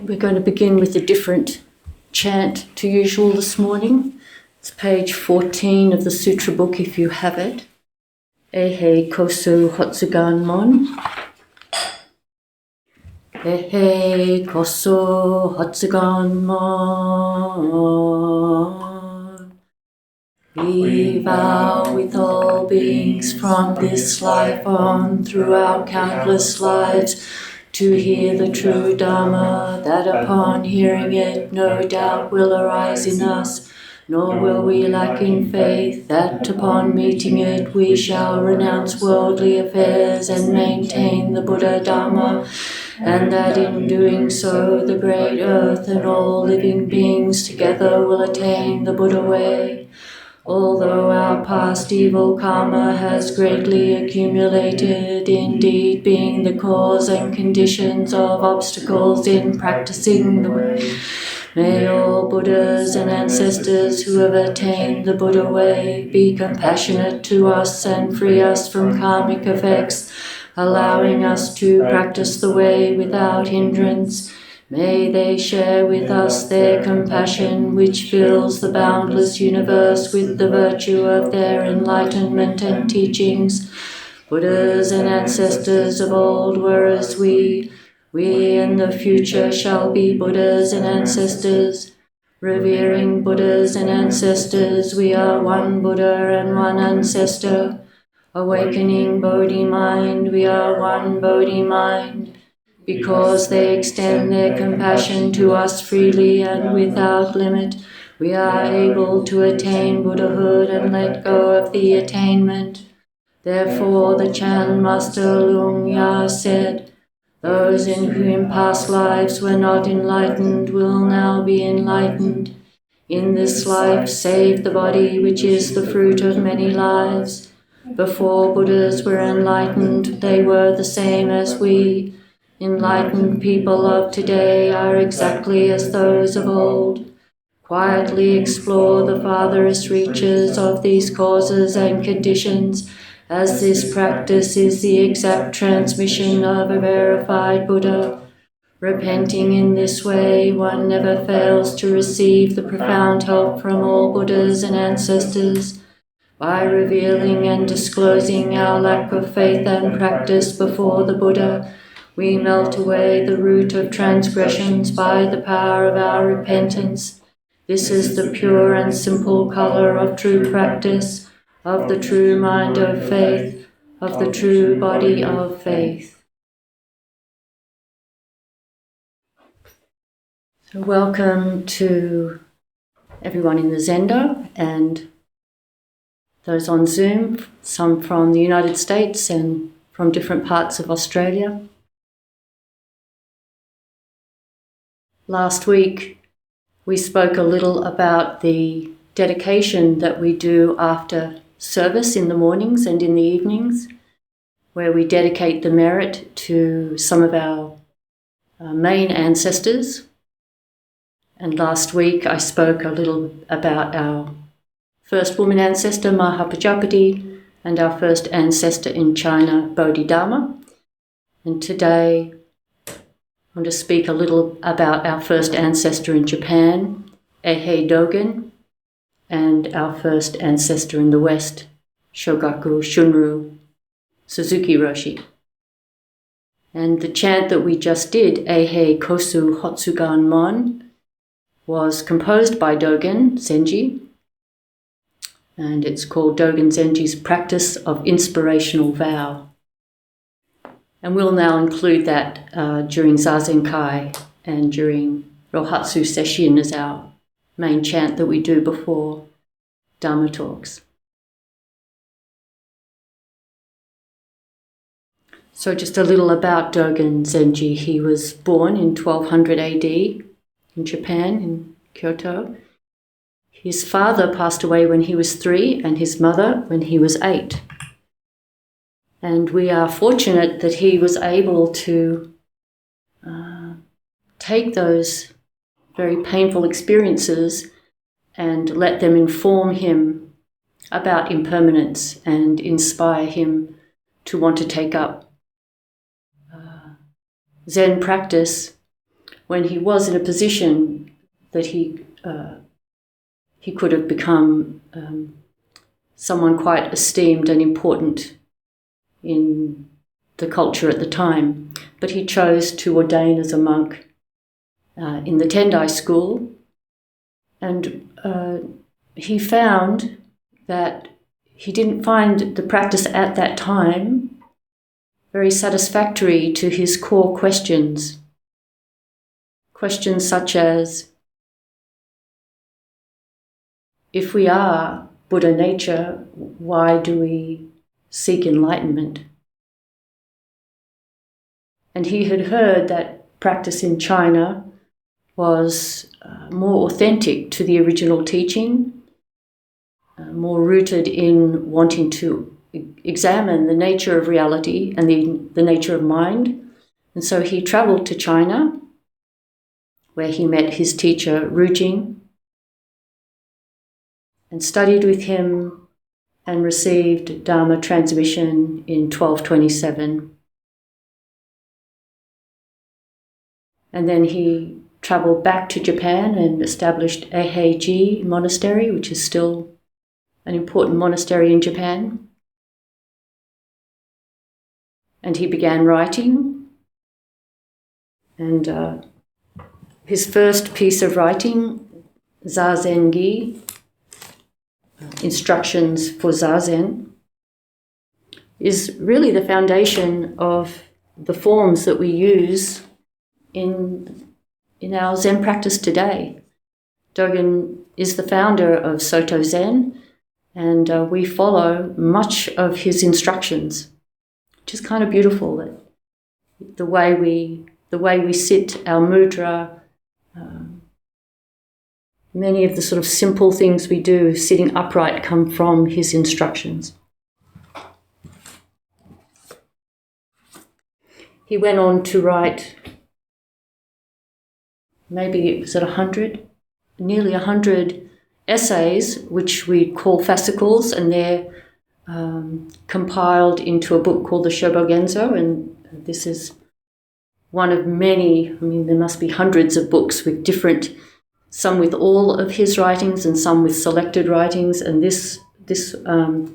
We're going to begin with a different chant to usual this morning. It's page 14 of the Sutra book if you have it. Eihei kosu hotsugan mon. Eihei kosu hotsugan mon. We vow with all beings from this life on throughout countless lives to hear the true dharma, that upon hearing it no doubt will arise in us, nor will we lack in faith, that upon meeting it we shall renounce worldly affairs and maintain the Buddha Dharma, and that in doing so the great earth and all living beings together will attain the Buddha way. Although our past evil karma has greatly accumulated, indeed being the cause and conditions of obstacles in practicing the way, may all Buddhas and ancestors who have attained the Buddha way be compassionate to us and free us from karmic effects, allowing us to practice the way without hindrance. May they share with us their compassion, which fills the boundless universe with the virtue of their enlightenment and teachings. Buddhas and ancestors of old were as we in the future shall be Buddhas and ancestors. Revering Buddhas and ancestors, we are one Buddha and one ancestor. Awakening Bodhi mind, we are one Bodhi mind. Because they extend their compassion to us freely and without limit, we are able to attain Buddhahood and let go of the attainment. Therefore the Chan Master Lung Ya said, those in whom past lives were not enlightened will now be enlightened. In this life save the body, which is the fruit of many lives. Before Buddhas were enlightened, they were the same as we. Enlightened people of today are exactly as those of old. Quietly explore the farthest reaches of these causes and conditions, as this practice is the exact transmission of a verified Buddha. Repenting in this way, one never fails to receive the profound help from all Buddhas and ancestors. By revealing and disclosing our lack of faith and practice before the Buddha, we melt away the root of transgressions by the power of our repentance. This is the pure and simple colour of true practice, of the true mind of faith, of the true body of faith. So welcome to everyone in the Zendo and those on Zoom, some from the United States and from different parts of Australia. Last week, we spoke a little about the dedication that we do after service in the mornings and in the evenings, where we dedicate the merit to some of our main ancestors. And last week, I spoke a little about our first woman ancestor, Mahapajapati, and our first ancestor in China, Bodhidharma. And today, I want to speak a little about our first ancestor in Japan, Eihei Dogen, and our first ancestor in the West, Shogaku Shunryu, Suzuki Roshi. And the chant that we just did, Eihei kosu hotsugan mon, was composed by Dogen Zenji, and it's called Dogen Zenji's Practice of Inspirational Vow. And we'll now include that during Zazenkai and during Rohatsu Sesshin as our main chant that we do before Dharma talks. So just a little about Dogen Zenji. He was born in 1200 AD in Japan, in Kyoto. His father passed away when he was 3 and his mother when he was 8. And we are fortunate that he was able to take those very painful experiences and let them inform him about impermanence and inspire him to want to take up Zen practice when he was in a position that he could have become someone quite esteemed and important in the culture at the time. But he chose to ordain as a monk in the Tendai school, and he found that he didn't find the practice at that time very satisfactory to his core questions. Questions such as, if we are Buddha nature, why do we seek enlightenment? And he had heard that practice in China was more authentic to the original teaching, more rooted in wanting to examine the nature of reality and the nature of mind. And so he travelled to China, where he met his teacher Rujing, and studied with him and received Dharma transmission in 1227. And then he travelled back to Japan and established Eiheiji Monastery, which is still an important monastery in Japan. And he began writing. And his first piece of writing, Zazenkai, Instructions for Zazen, is really the foundation of the forms that we use in our Zen practice today. Dogen is the founder of Soto Zen, and we follow much of his instructions, which is kind of beautiful. That the way we sit, our mudra, many of the sort of simple things we do, sitting upright, come from his instructions. He went on to write, maybe it was at nearly 100 essays, which we call fascicles, and they're compiled into a book called the Shobogenzo, and this is one of many. I mean, there must be hundreds of books with different, some with all of his writings and some with selected writings, and this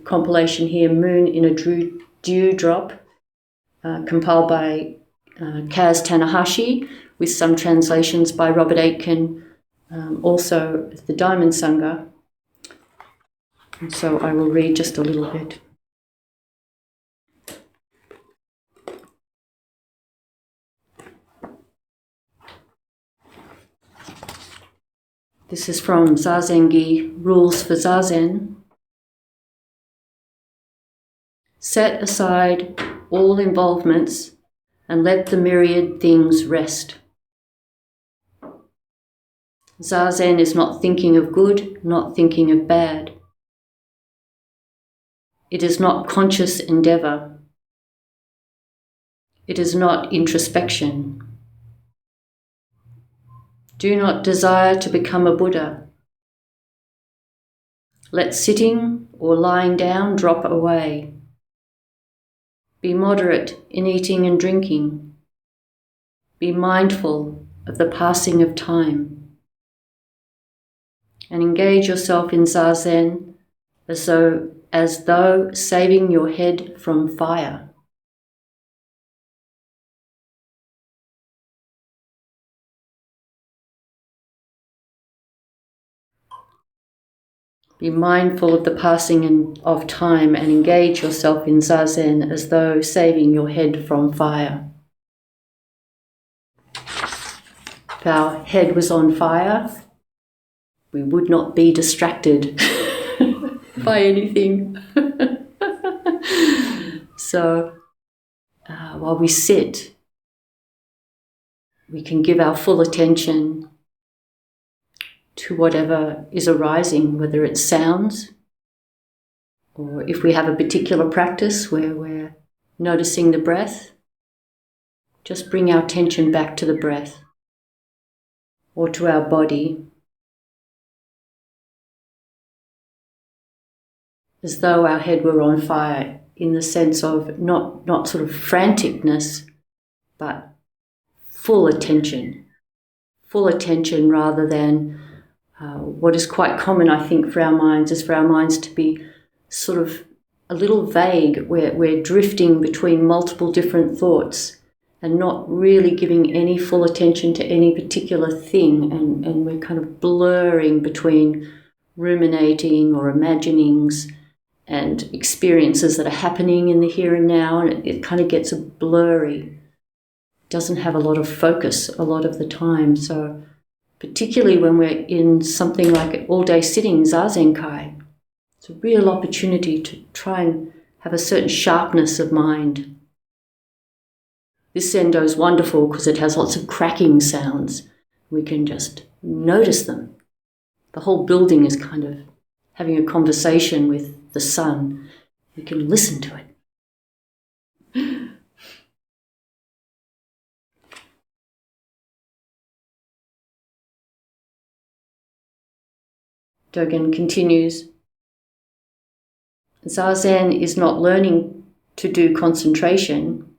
compilation here, Moon in a Dewdrop, compiled by Kaz Tanahashi, with some translations by Robert Aitken, also the Diamond Sangha. And so I will read just a little bit. This is from Zazenkai, Rules for Zazen. Set aside all involvements and let the myriad things rest. Zazen is not thinking of good, not thinking of bad. It is not conscious endeavour. It is not introspection. Do not desire to become a Buddha. Let sitting or lying down drop away. Be moderate in eating and drinking. Be mindful of the passing of time. And engage yourself in Zazen as though saving your head from fire. Be mindful of the passing of time and engage yourself in Zazen as though saving your head from fire. If our head was on fire, we would not be distracted by anything. So while we sit, we can give our full attention to whatever is arising, whether it's sounds, or if we have a particular practice where we're noticing the breath, just bring our attention back to the breath or to our body, as though our head were on fire, in the sense of not sort of franticness, but full attention. full attention rather than what is quite common, I think, for our minds, is for our minds to be sort of a little vague. We're drifting between multiple different thoughts and not really giving any full attention to any particular thing, and we're kind of blurring between ruminating or imaginings and experiences that are happening in the here and now, and it kind of gets blurry. Doesn't have a lot of focus a lot of the time. So particularly when we're in something like an all-day sitting, Zazenkai, it's a real opportunity to try and have a certain sharpness of mind. This Zendo is wonderful because it has lots of cracking sounds. We can just notice them. The whole building is kind of having a conversation with the sun. We can listen to it. Dogen continues, Zazen is not learning to do concentration.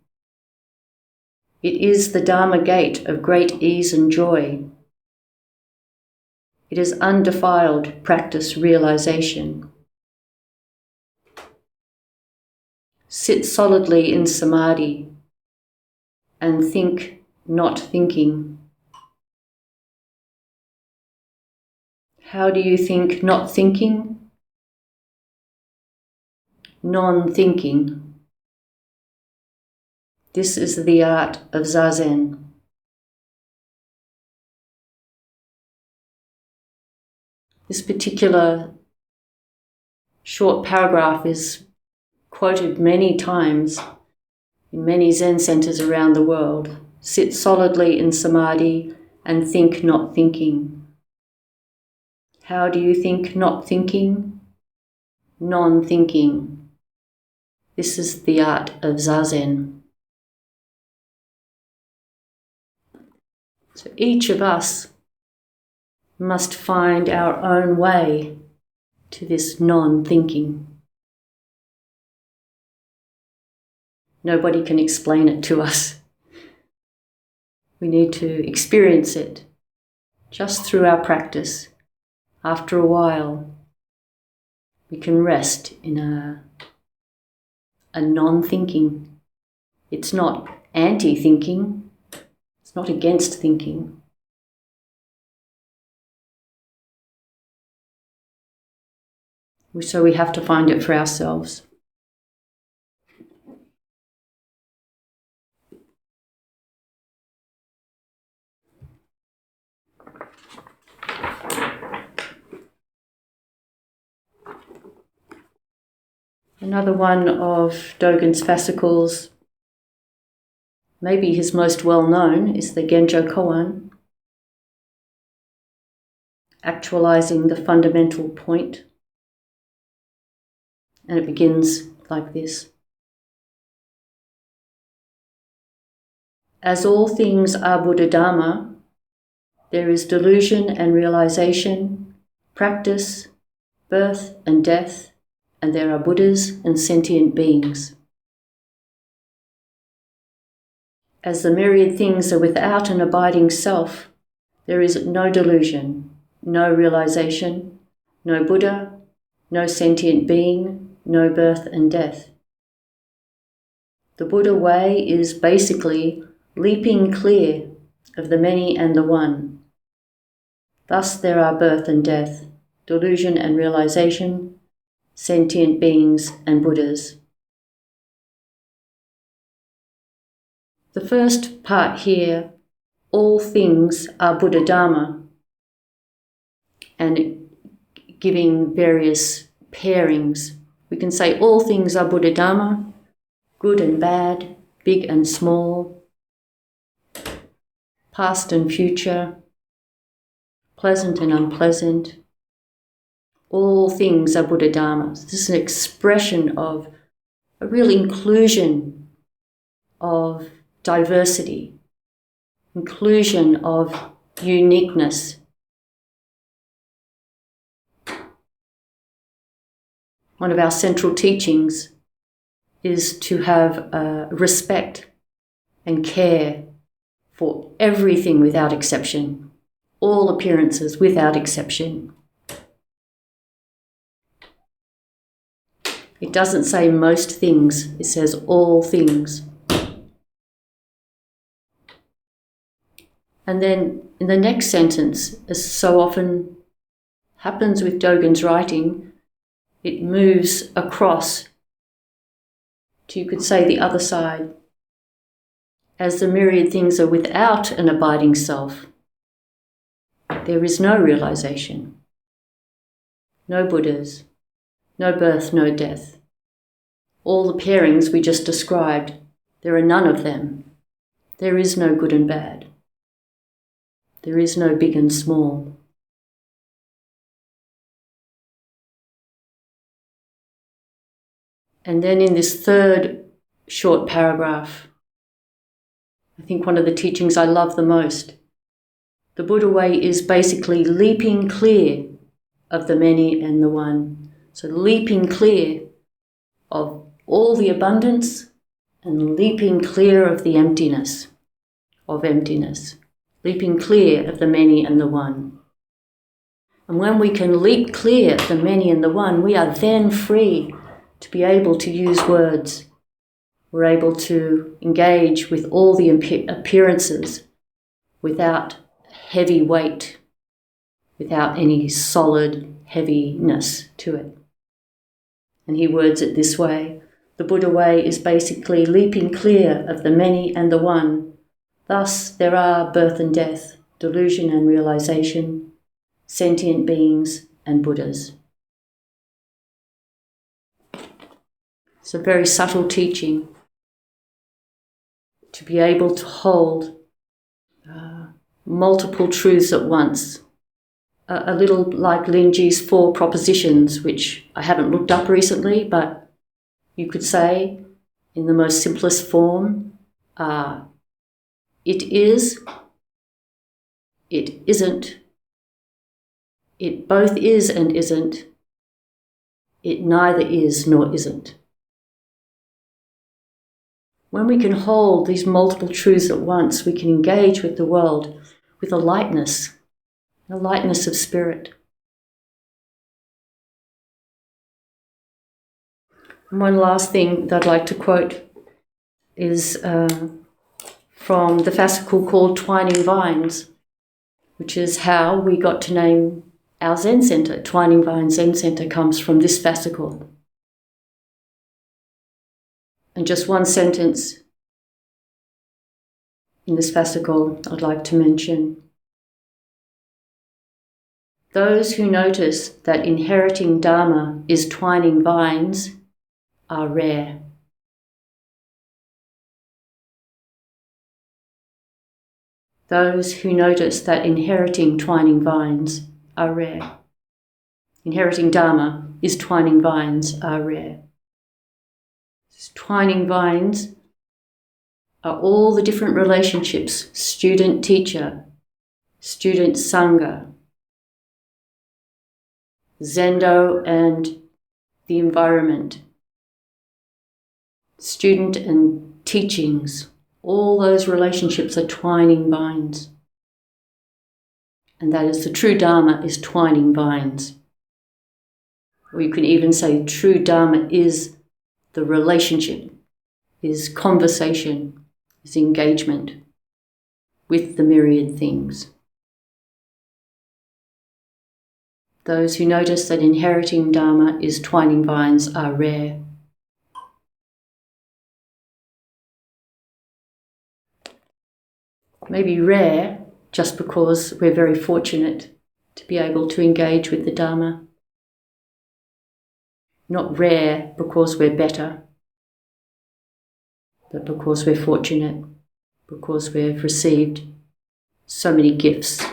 It is the Dharma gate of great ease and joy. It is undefiled practice realization. Sit solidly in samadhi and think not thinking. How do you think not thinking? Non-thinking. This is the art of Zazen. This particular short paragraph is quoted many times in many Zen centers around the world. Sit solidly in samadhi and think not thinking. How do you think not thinking? Non-thinking. This is the art of Zazen. So each of us must find our own way to this non-thinking. Nobody can explain it to us. We need to experience it just through our practice. After a while, we can rest in a non-thinking. It's not anti-thinking. It's not against thinking. So we have to find it for ourselves. Another one of Dogen's fascicles, maybe his most well-known, is the Genjo Koan, actualizing the fundamental point. And it begins like this. As all things are Buddha Dharma, there is delusion and realization, practice, birth and death, and there are Buddhas and sentient beings. As the myriad things are without an abiding self, there is no delusion, no realization, no Buddha, no sentient being, no birth and death. The Buddha way is basically leaping clear of the many and the one. Thus there are birth and death, delusion and realization, sentient beings and Buddhas. The first part here, all things are Buddha Dharma, and giving various pairings. We can say all things are Buddha Dharma, good and bad, big and small, past and future, pleasant and unpleasant. All things are Buddha Dharma. This is an expression of a real inclusion of diversity, inclusion of uniqueness. One of our central teachings is to have respect and care for everything without exception. all appearances without exception. It doesn't say most things, it says all things. And then in the next sentence, as so often happens with Dogen's writing, it moves across to, you could say, the other side. As the myriad things are without an abiding self, there is no realization, no Buddhas, no birth, no death. All the pairings we just described, there are none of them. There is no good and bad. There is no big and small. And then in this third short paragraph, I think one of the teachings I love the most, the Buddha way is basically leaping clear of the many and the one. So leaping clear of all the abundance and leaping clear of the emptiness, leaping clear of the many and the one. And when we can leap clear of the many and the one, we are then free to be able to use words. We're able to engage with all the appearances without heavy weight, without any solid heaviness to it. And he words it this way: the Buddha way is basically leaping clear of the many and the one. Thus there are birth and death, delusion and realization, sentient beings and Buddhas. It's a very subtle teaching to be able to hold multiple truths at once. A little like Linji's 4 propositions, which I haven't looked up recently, but you could say in the most simplest form, it is, it isn't, it both is and isn't, it neither is nor isn't. When we can hold these multiple truths at once, we can engage with the world with a lightness of spirit. And one last thing that I'd like to quote is from the fascicle called Twining Vines, which is how we got to name our Zen Centre. Twining Vines Zen Centre comes from this fascicle. And just one sentence in this fascicle I'd like to mention. Those who notice that inheriting dharma is twining vines are rare. Those who notice that inheriting twining vines are rare. Inheriting dharma is twining vines are rare. Twining vines are all the different relationships, student-teacher, student-sangha, Zendo and the environment, student and teachings, all those relationships are twining vines. And that is the true Dharma is twining vines. Or you can even say true Dharma is the relationship, is conversation, is engagement with the myriad things. Those who notice that inheriting Dharma is twining vines are rare. Maybe rare just because we're very fortunate to be able to engage with the Dharma. Not rare because we're better, but because we're fortunate, because we've received so many gifts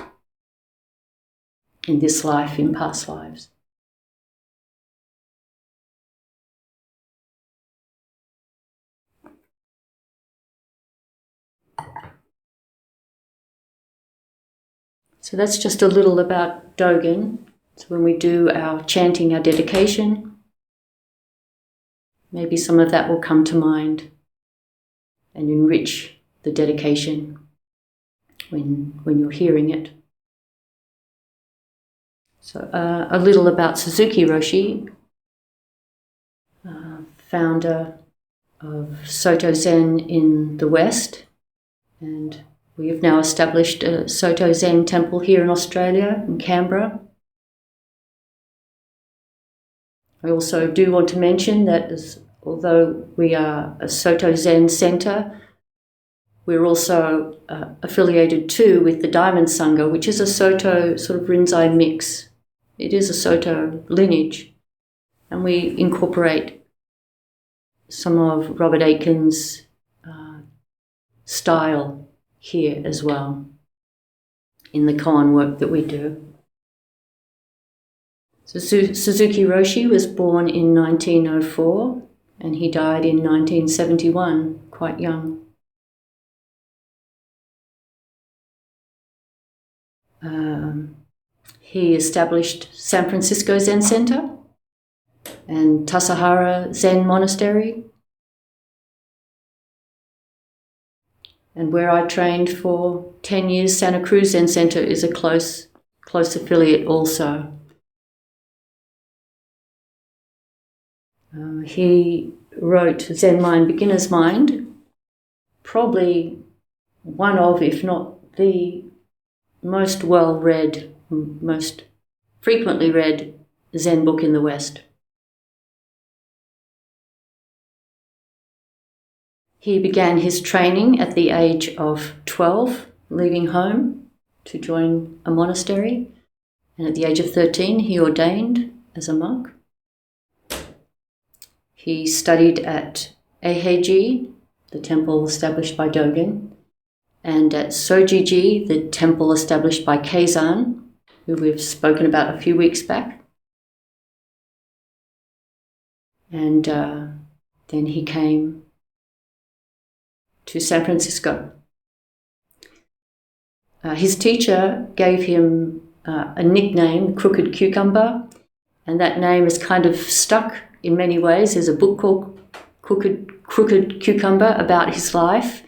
in this life, in past lives. So that's just a little about Dogen. So when we do our chanting, our dedication, maybe some of that will come to mind and enrich the dedication when you're hearing it. So a little about Suzuki Roshi, founder of Soto Zen in the West, and we have now established a Soto Zen temple here in Australia, in Canberra. I also do want to mention that although we are a Soto Zen Centre, we're also affiliated too with the Diamond Sangha, which is a Soto sort of Rinzai mix. It is a Soto lineage, and we incorporate some of Robert Aitken's style here as well in the koan work that we do. So Suzuki Roshi was born in 1904 and he died in 1971, quite young. He established San Francisco Zen Centre and Tassajara Zen Monastery, and where I trained for 10 years, Santa Cruz Zen Centre is a close affiliate also. He wrote Zen Mind, Beginner's Mind, probably one of, if not the most well-read, most frequently read Zen book in the West. He began his training at the age of 12, leaving home to join a monastery, and at the age of 13 he ordained as a monk. He studied at Eiheiji, the temple established by Dogen, and at Sojiji, the temple established by Keizan, who we've spoken about a few weeks back. And then he came to San Francisco. His teacher gave him a nickname, Crooked Cucumber, and that name is kind of stuck in many ways. There's a book called Crooked Cucumber about his life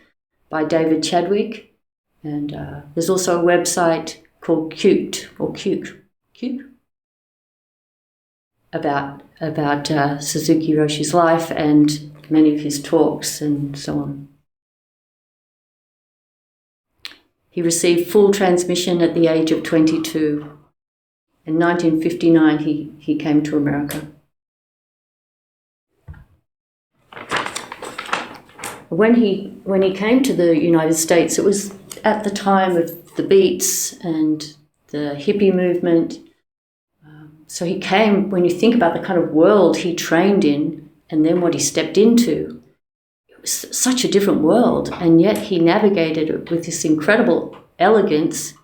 by David Chadwick, and there's also a website called Cuked, or Cuke, about Suzuki Roshi's life and many of his talks and so on. He received full transmission at the age of 22. In 1959, he came to America. When he came to the United States, it was at the time of the Beats and the hippie movement. So he came, when you think about the kind of world he trained in and then what he stepped into, it was such a different world, and yet he navigated it with this incredible elegance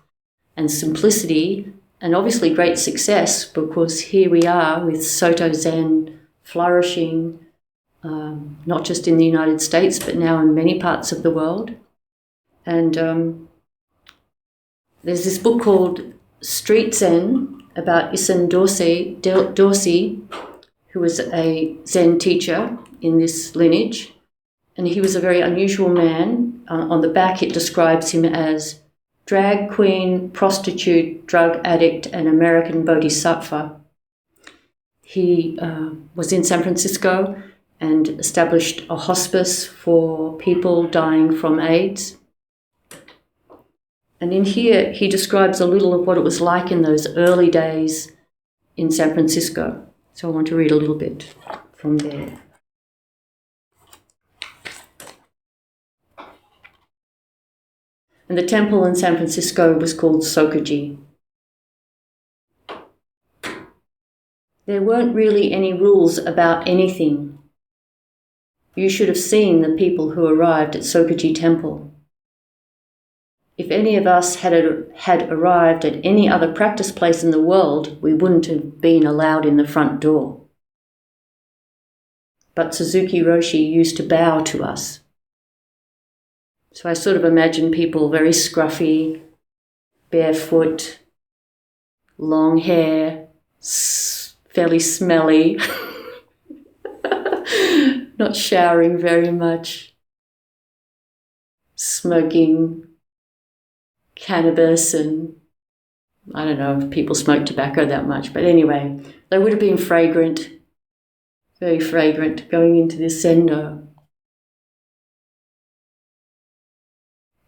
and simplicity and obviously great success, because here we are with Soto Zen flourishing, not just in the United States, but now in many parts of the world. And there's this book called Street Zen about Isen Dorsey, who was a Zen teacher in this lineage. And he was a very unusual man. On the back it describes him as drag queen, prostitute, drug addict, and American bodhisattva. He was in San Francisco and established a hospice for people dying from AIDS. And in here, he describes a little of what it was like in those early days in San Francisco. So I want to read a little bit from there. And the temple in San Francisco was called Sokuji. There weren't really any rules about anything. You should have seen the people who arrived at Sokuji Temple. If any of us had arrived at any other practice place in the world, we wouldn't have been allowed in the front door. But Suzuki Roshi used to bow to us. So I sort of imagine people very scruffy, barefoot, long hair, fairly smelly, not showering very much, smoking cannabis and I don't know if people smoke tobacco that much, but anyway, they would have been fragrant, very fragrant, going into this zendo.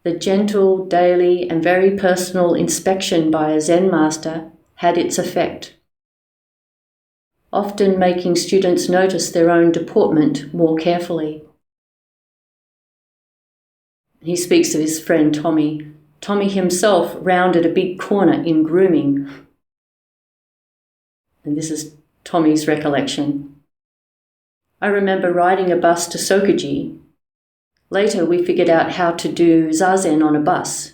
The gentle, daily, and very personal inspection by a Zen master had its effect, often making students notice their own deportment more carefully. He speaks of his friend Tommy. Tommy himself rounded a big corner in grooming. And this is Tommy's recollection. I remember riding a bus to Sokuji. Later we figured out how to do Zazen on a bus,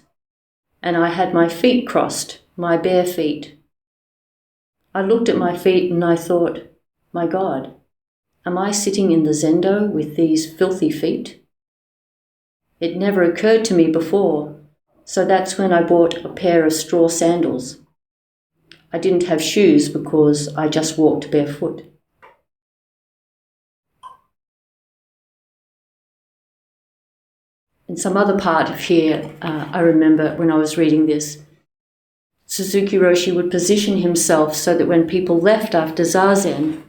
and I had my feet crossed, my bare feet. I looked at my feet and I thought, my God, am I sitting in the zendo with these filthy feet? It never occurred to me before, so that's when I bought a pair of straw sandals. I didn't have shoes because I just walked barefoot. In some other part of here, I remember when I was reading this, Suzuki Roshi would position himself so that when people left after Zazen,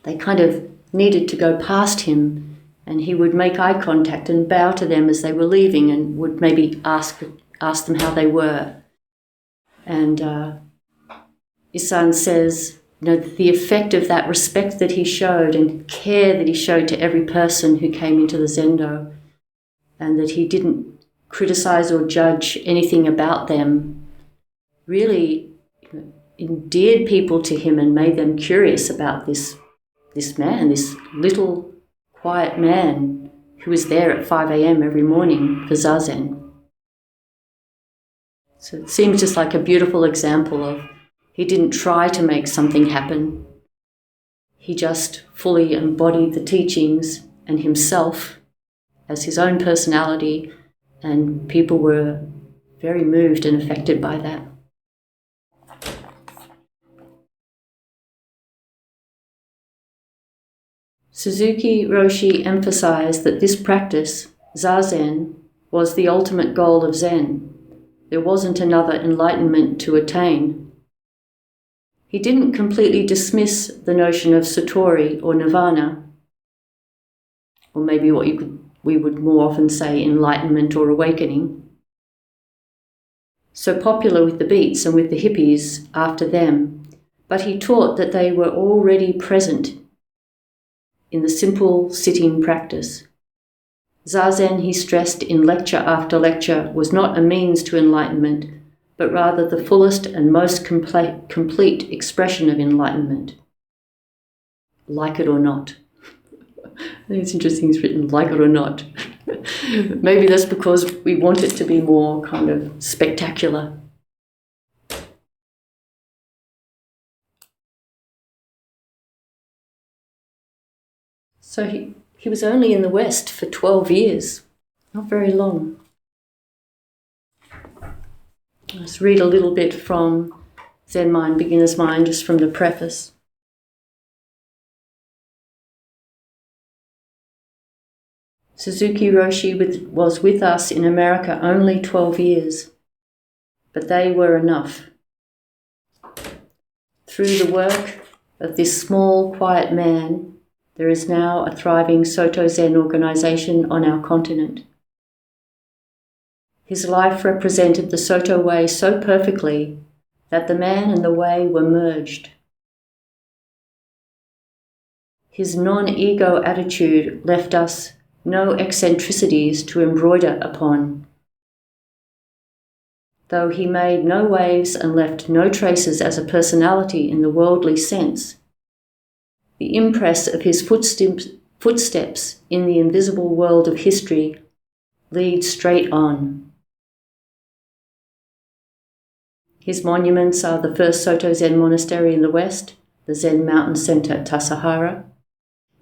they kind of needed to go past him, and he would make eye contact and bow to them as they were leaving and would maybe ask them how they were. And Isan says, the effect of that respect that he showed and care that he showed to every person who came into the zendo, and that he didn't criticize or judge anything about them, really endeared people to him and made them curious about this man, this little quiet man who was there at 5 a.m. every morning for Zazen. So it seems just like a beautiful example of he didn't try to make something happen. He just fully embodied the teachings and himself as his own personality, and people were very moved and affected by that. Suzuki Roshi emphasized that this practice, Zazen, was the ultimate goal of Zen. There wasn't another enlightenment to attain. He didn't completely dismiss the notion of satori or nirvana, or maybe what we would more often say enlightenment or awakening. So popular with the Beats and with the hippies after them, but he taught that they were already present in the simple sitting practice. Zazen, he stressed in lecture after lecture, was not a means to enlightenment, but rather the fullest and most complete expression of enlightenment. Like it or not. I think it's interesting it's written like it or not. Maybe that's because we want it to be more kind of spectacular. So he was only in the West for 12 years, not very long. Let's read a little bit from Zen Mind, Beginner's Mind, just from the preface. Suzuki Roshi was with us in America only 12 years, but they were enough. Through the work of this small, quiet man, there is now a thriving Soto Zen organization on our continent. His life represented the Soto way so perfectly that the man and the way were merged. His non-ego attitude left us no eccentricities to embroider upon. Though he made no waves and left no traces as a personality in the worldly sense, the impress of his footsteps in the invisible world of history lead straight on. His monuments are the first Soto Zen monastery in the West, the Zen Mountain Centre at Tassajara,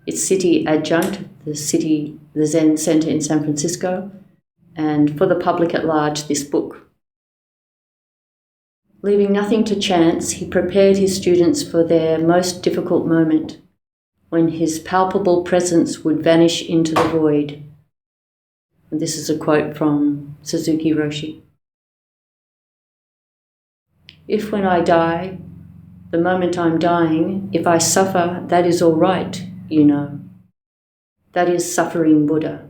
its city adjunct, the Zen Centre in San Francisco, and for the public at large, this book. Leaving nothing to chance, he prepared his students for their most difficult moment, when his palpable presence would vanish into the void. And this is a quote from Suzuki Roshi. If when I die, the moment I'm dying, if I suffer, that is all right, you know. That is suffering Buddha.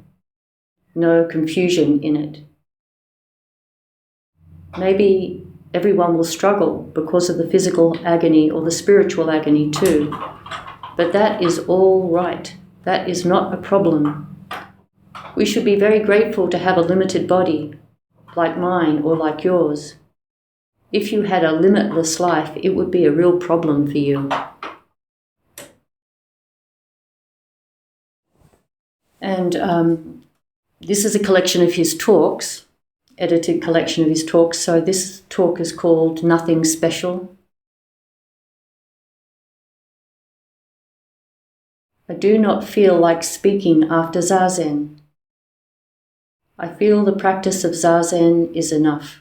No confusion in it. Maybe everyone will struggle because of the physical agony or the spiritual agony too. But that is all right. That is not a problem. We should be very grateful to have a limited body, like mine or like yours. If you had a limitless life, it would be a real problem for you. And this is a collection of his talks, edited collection of his talks. So this talk is called Nothing Special. I do not feel like speaking after Zazen. I feel the practice of Zazen is enough.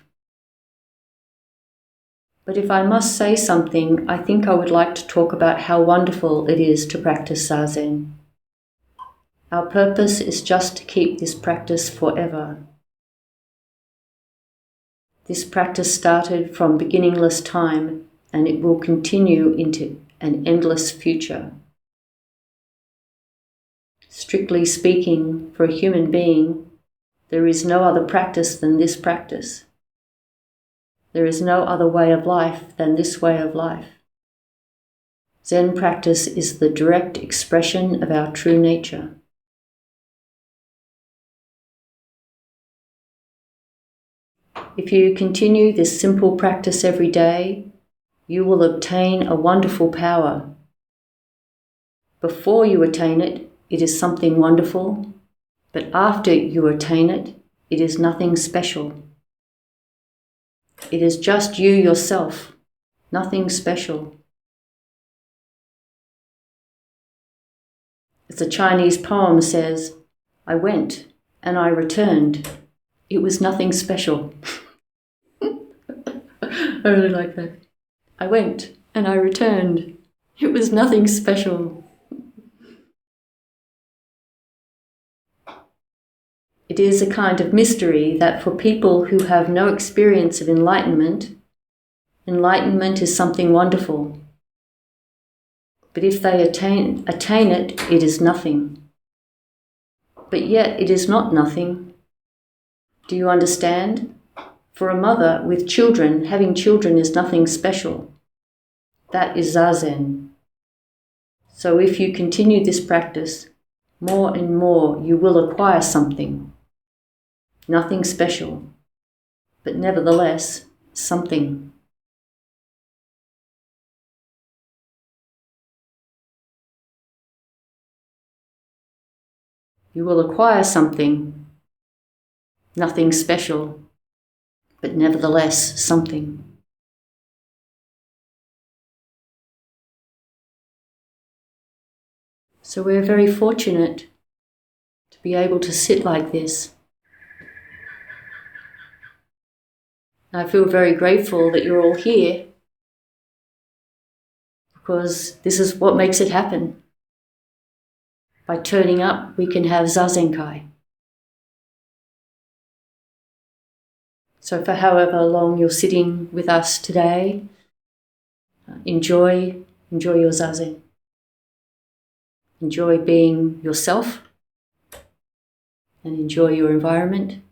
But if I must say something, I think I would like to talk about how wonderful it is to practice Zazen. Our purpose is just to keep this practice forever. This practice started from beginningless time, and it will continue into an endless future. Strictly speaking, for a human being, there is no other practice than this practice. There is no other way of life than this way of life. Zen practice is the direct expression of our true nature. If you continue this simple practice every day, you will obtain a wonderful power. Before you attain it, it is something wonderful, but after you attain it, it is nothing special. It is just you yourself, nothing special. As a Chinese poem says, I went and I returned. It was nothing special. I really like that. I went and I returned. It was nothing special. It is a kind of mystery that for people who have no experience of enlightenment, enlightenment is something wonderful. But if they attain it, it is nothing. But yet it is not nothing. Do you understand? For a mother with children, having children is nothing special. That is Zazen. So if you continue this practice, more and more you will acquire something. Nothing special, but nevertheless, something. You will acquire something. Nothing special, but nevertheless, something. So we're very fortunate to be able to sit like this. I feel very grateful that you're all here, because this is what makes it happen. By turning up, we can have Zazenkai. So for however long you're sitting with us today, enjoy your Zazen. Enjoy being yourself and enjoy your environment.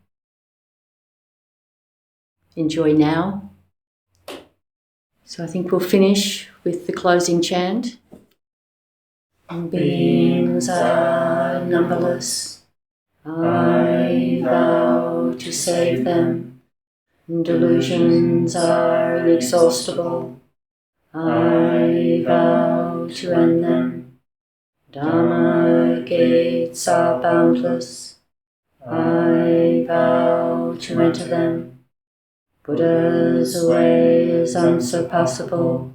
Enjoy now. So I think we'll finish with the closing chant. Beings are numberless. I vow to save them. Delusions are inexhaustible. I vow to end them. Dharma gates are boundless. I vow to enter them. Buddha's way is unsurpassable.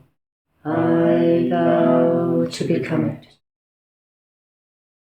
I vow to become it.